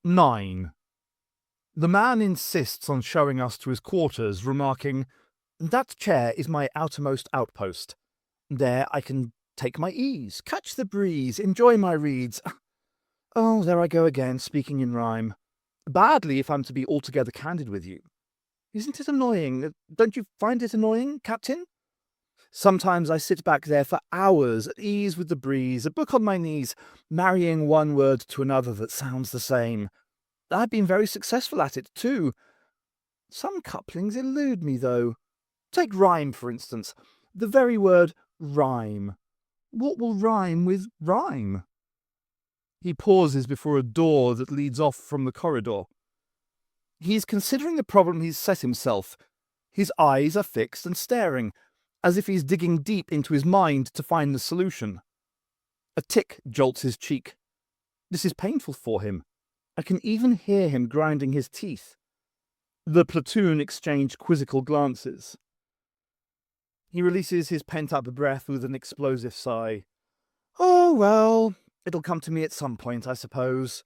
9. The man insists on showing us to his quarters, remarking, "That chair is my outermost outpost. There I can take my ease, catch the breeze, enjoy my reads. Oh, there I go again, speaking in rhyme. Badly, if I'm to be altogether candid with you. Isn't it annoying? Don't you find it annoying, Captain? Sometimes I sit back there for hours, at ease with the breeze, a book on my knees, marrying one word to another that sounds the same. I've been very successful at it, too. Some couplings elude me, though. Take rhyme, for instance. The very word rhyme. What will rhyme with rhyme?" He pauses before a door that leads off from the corridor. He's considering the problem he's set himself. His eyes are fixed and staring, as if he's digging deep into his mind to find the solution. A tick jolts his cheek. This is painful for him. I can even hear him grinding his teeth. The platoon exchange quizzical glances. He releases his pent-up breath with an explosive sigh. "Oh, well, it'll come to me at some point, I suppose."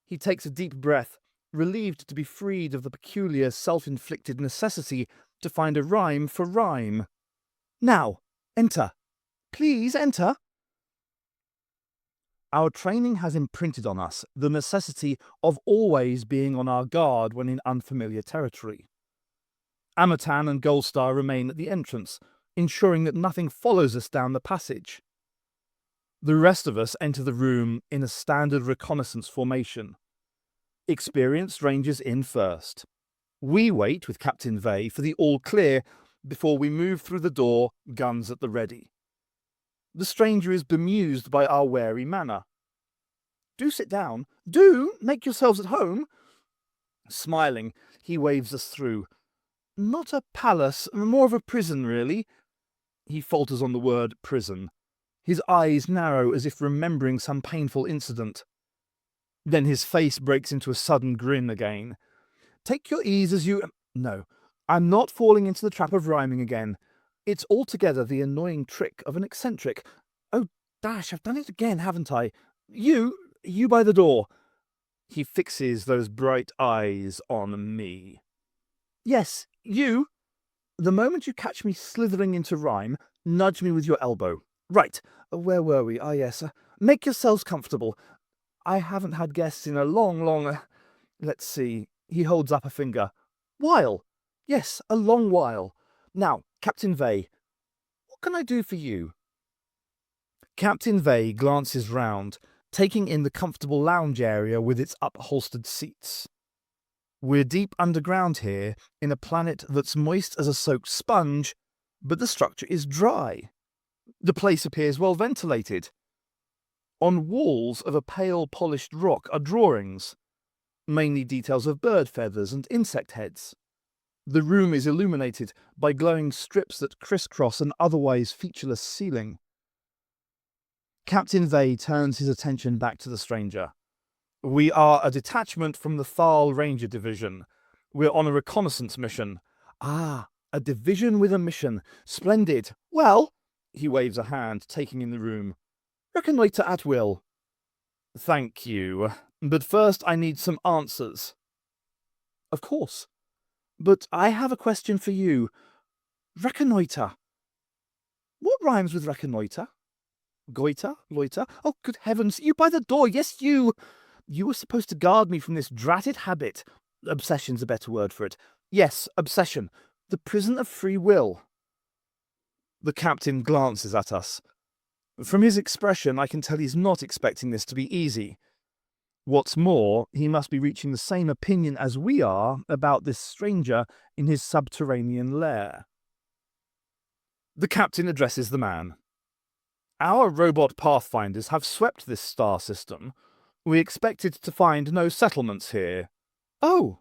He takes a deep breath, relieved to be freed of the peculiar self-inflicted necessity to find a rhyme for rhyme. "Now, enter. Please enter." Our training has imprinted on us the necessity of always being on our guard when in unfamiliar territory. Amatan and Goldstar remain at the entrance, ensuring that nothing follows us down the passage. The rest of us enter the room in a standard reconnaissance formation. Experienced rangers in first. We wait with Captain Vey for the all clear before we move through the door, guns at the ready. The stranger is bemused by our wary manner. "Do sit down. Do make yourselves at home." Smiling, he waves us through. "Not a palace, more of a prison, really." He falters on the word prison. His eyes narrow as if remembering some painful incident. Then his face breaks into a sudden grin again. "Take your ease as you... No, I'm not falling into the trap of rhyming again. It's altogether the annoying trick of an eccentric. Oh, dash, I've done it again, haven't I? You by the door." He fixes those bright eyes on me. "Yes, you. The moment you catch me slithering into rhyme, nudge me with your elbow. Right, where were we? Ah, yes. Make yourselves comfortable. I haven't had guests in a long... Let's see." He holds up a finger. "While. Yes, a long while. Now, Captain Vey, what can I do for you?" Captain Vey glances round, taking in the comfortable lounge area with its upholstered seats. We're deep underground here, in a planet that's moist as a soaked sponge, but the structure is dry. The place appears well ventilated. On walls of a pale polished rock are drawings, mainly details of bird feathers and insect heads. The room is illuminated by glowing strips that crisscross an otherwise featureless ceiling. Captain Vey turns his attention back to the stranger. "We are a detachment from the Thal Ranger Division. We're on a reconnaissance mission." "Ah, a division with a mission. Splendid. Well," he waves a hand, taking in the room, "reconnoitre at will." "Thank you. But first I need some answers." "Of course. But I have a question for you. Reconnoitre. What rhymes with reconnoitre? Goiter? Loiter? Oh, good heavens, you by the door, yes, you! You were supposed to guard me from this dratted habit. Obsession's a better word for it. Yes, obsession. The prison of free will." The captain glances at us. From his expression, I can tell he's not expecting this to be easy. What's more, he must be reaching the same opinion as we are about this stranger in his subterranean lair. The captain addresses the man. "Our robot pathfinders have swept this star system. We expected to find no settlements here." "Oh,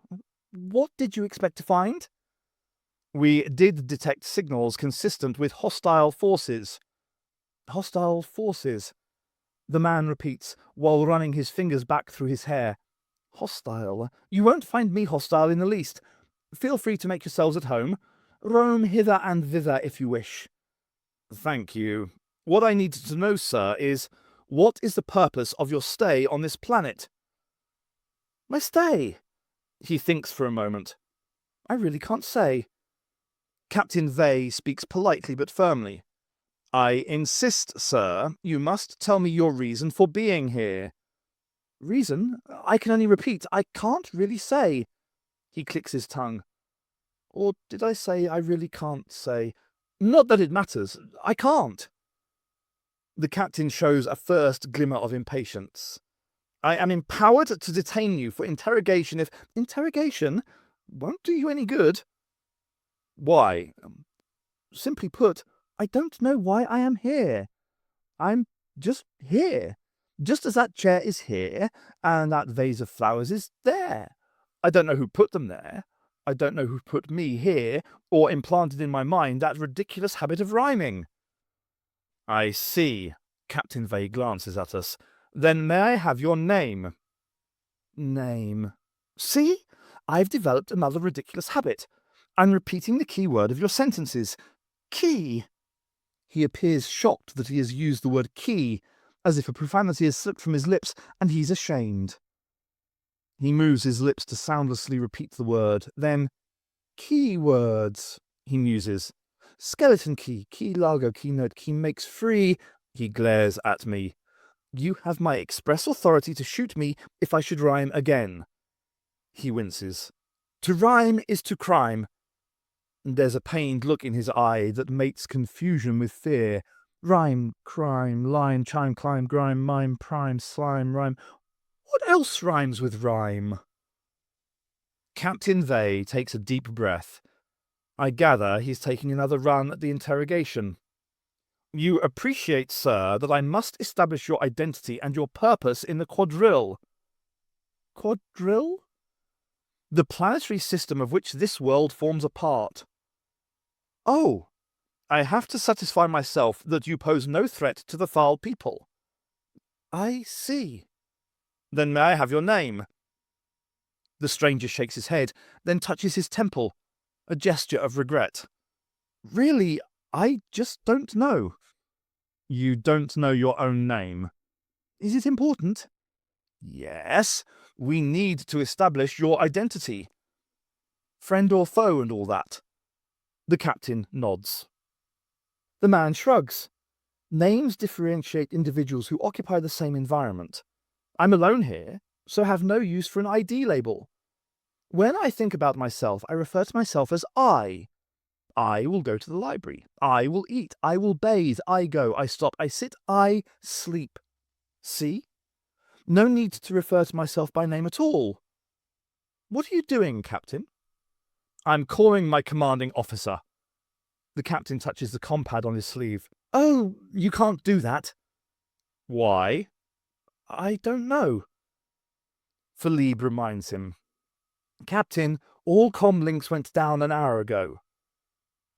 what did you expect to find?" "We did detect signals consistent with hostile forces." "Hostile forces?" the man repeats, while running his fingers back through his hair. "Hostile? You won't find me hostile in the least. Feel free to make yourselves at home. Roam hither and thither if you wish." "Thank you. What I need to know, sir, is what is the purpose of your stay on this planet?" My stay. He thinks for a moment. I really can't say. Captain Vey speaks politely but firmly. I insist, sir, you must tell me your reason for being here. Reason? I can only repeat. I can't really say. He clicks his tongue. Or did I say I really can't say? Not that it matters. I can't. The captain shows a first glimmer of impatience. I am empowered to detain you for interrogation if interrogation won't do you any good. Why? Simply put, I don't know why I am here. I'm just here. Just as that chair is here, and that vase of flowers is there. I don't know who put them there. I don't know who put me here, or implanted in my mind that ridiculous habit of rhyming. I see. Captain Vey glances at us. Then may I have your name? Name. See? I've developed another ridiculous habit. I'm repeating the key word of your sentences. Key. He appears shocked that he has used the word key, as if a profanity has slipped from his lips, and he's ashamed. He moves his lips to soundlessly repeat the word. Then, key words, he muses. Skeleton key, key largo, key note, key makes free. He glares at me. You have my express authority to shoot me if I should rhyme again. He winces. To rhyme is to crime. There's a pained look in his eye that mates confusion with fear. Rhyme, crime, line, chime, climb, grime, mime, prime, slime, rhyme. What else rhymes with rhyme? Captain Vey takes a deep breath. I gather he's taking another run at the interrogation. You appreciate, sir, that I must establish your identity and your purpose in the quadrille. Quadrille? The planetary system of which this world forms a part. Oh, I have to satisfy myself that you pose no threat to the Thal people. I see. Then may I have your name? The stranger shakes his head, then touches his temple, a gesture of regret. Really, I just don't know. You don't know your own name. Is it important? Yes, we need to establish your identity. Friend or foe and all that. The captain nods. The man shrugs. Names differentiate individuals who occupy the same environment. I'm alone here, so have no use for an ID label. When I think about myself, I refer to myself as I. I will go to the library. I will eat. I will bathe. I go. I stop. I sit. I sleep. See? No need to refer to myself by name at all. What are you doing, Captain? I'm calling my commanding officer. The captain touches the compad on his sleeve. Oh, you can't do that. Why? I don't know. Philippe reminds him. Captain, all comm links went down an hour ago.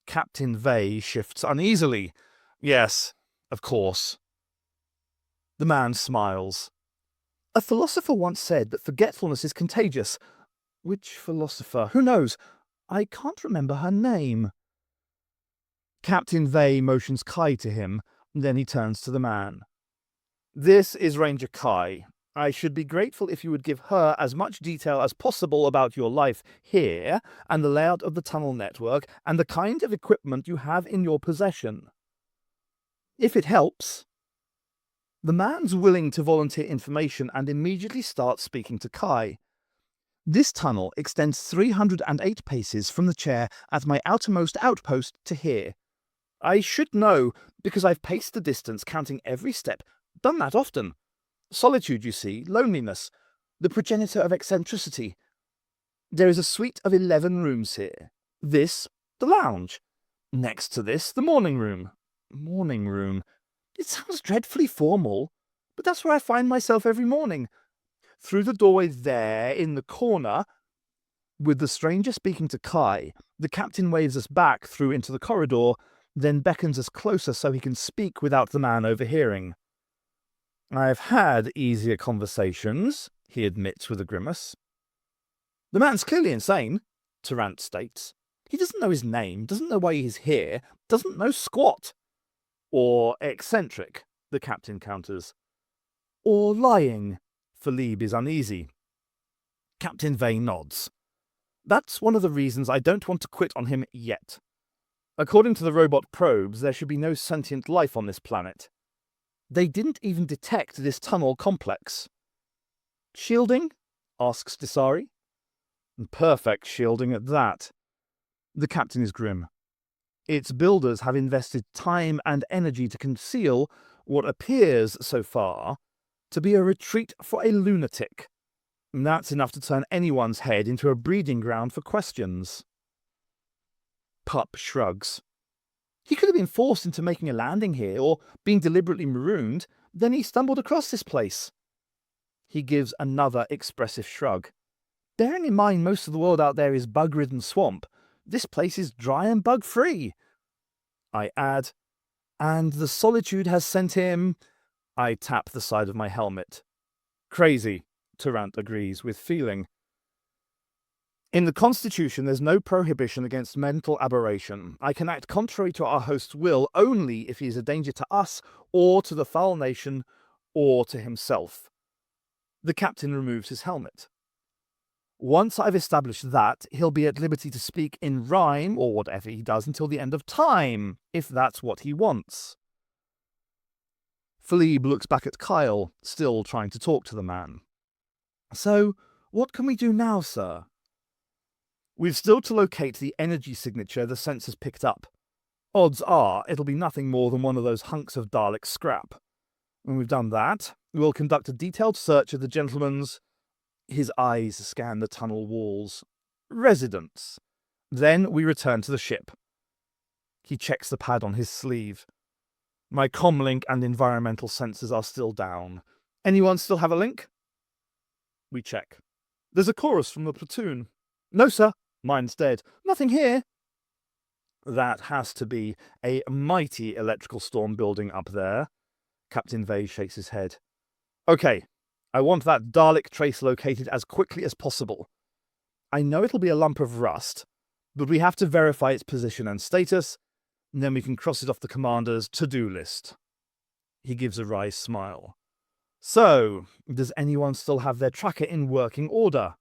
Captain Vey shifts uneasily. Yes, of course. The man smiles. A philosopher once said that forgetfulness is contagious. Which philosopher? Who knows? I can't remember her name. Captain Vey motions Kai to him, then he turns to the man. This is Ranger Kai. I should be grateful if you would give her as much detail as possible about your life here, and the layout of the tunnel network, and the kind of equipment you have in your possession. If it helps. The man's willing to volunteer information and immediately starts speaking to Kai. This tunnel extends 308 paces from the chair at my outermost outpost to here. I should know, because I've paced the distance counting every step, done that often. Solitude, you see, loneliness, the progenitor of eccentricity. There is a suite of 11 rooms here. This, the lounge. Next to this, the morning room. Morning room. It sounds dreadfully formal, but that's where I find myself every morning. Through the doorway there, in the corner. With the stranger speaking to Kai, the captain waves us back through into the corridor, then beckons us closer so he can speak without the man overhearing. I've had easier conversations, he admits with a grimace. The man's clearly insane, Tarrant states. He doesn't know his name, doesn't know why he's here, doesn't know squat. Or eccentric, the captain counters. Or lying. Philippe is uneasy. Captain Vane nods. That's one of the reasons I don't want to quit on him yet. According to the robot probes, there should be no sentient life on this planet. They didn't even detect this tunnel complex. Shielding? Asks Disari. Perfect shielding at that. The captain is grim. Its builders have invested time and energy to conceal what appears, so far, to be a retreat for a lunatic. That's enough to turn anyone's head into a breeding ground for questions. Pup shrugs. He could have been forced into making a landing here, or being deliberately marooned, then he stumbled across this place. He gives another expressive shrug. Bearing in mind most of the world out there is bug-ridden swamp, this place is dry and bug-free. I add, and the solitude has sent him... I tap the side of my helmet. Crazy, Tarrant agrees, with feeling. In the Constitution, there's no prohibition against mental aberration. I can act contrary to our host's will only if he is a danger to us, or to the Foul Nation, or to himself. The captain removes his helmet. Once I've established that, he'll be at liberty to speak in rhyme, or whatever he does, until the end of time, if that's what he wants. Philippe looks back at Kyle, still trying to talk to the man. So, what can we do now, sir? We've still to locate the energy signature the sensors picked up. Odds are it'll be nothing more than one of those hunks of Dalek scrap. When we've done that, we'll conduct a detailed search of the gentleman's... His eyes scan the tunnel walls. Residence. Then we return to the ship. He checks the pad on his sleeve. My comlink and environmental sensors are still down. Anyone still have a link? We check. There's a chorus from the platoon. No, sir. Mine's dead. Nothing here. That has to be a mighty electrical storm building up there. Captain Vay shakes his head. Okay. I want that Dalek trace located as quickly as possible. I know it'll be a lump of rust, but we have to verify its position and status, and then we can cross it off the commander's to-do list. He gives a wry smile. So, does anyone still have their tracker in working order?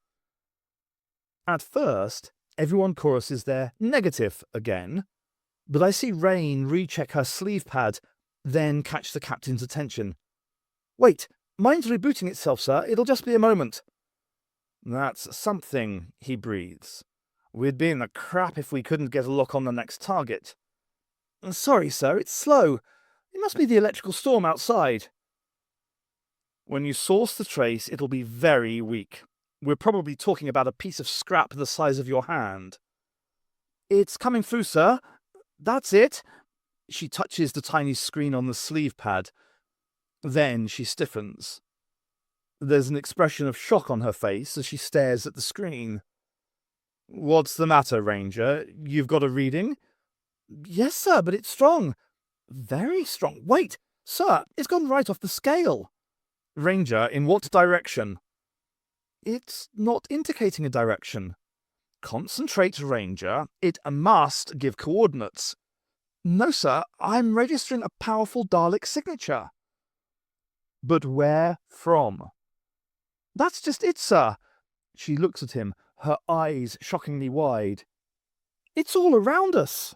At first, everyone choruses their negative again, but I see Rain recheck her sleeve pad, then catch the captain's attention. Wait! Mine's rebooting itself, sir. It'll just be a moment. That's something, he breathes. We'd be in the crap if we couldn't get a lock on the next target. Sorry, sir, it's slow. It must be the electrical storm outside. When you source the trace, it'll be very weak. We're probably talking about a piece of scrap the size of your hand. It's coming through, sir. That's it. She touches the tiny screen on the sleeve pad. Then she stiffens. There's an expression of shock on her face as she stares at the screen. What's the matter, Ranger? You've got a reading? Yes, sir, but it's strong. Very strong. Wait, sir, it's gone right off the scale. Ranger, in what direction? It's not indicating a direction. Concentrate, Ranger. It must give coordinates. No, sir, I'm registering a powerful Dalek signature. But where from? That's just it, sir. She looks at him, her eyes shockingly wide. It's all around us.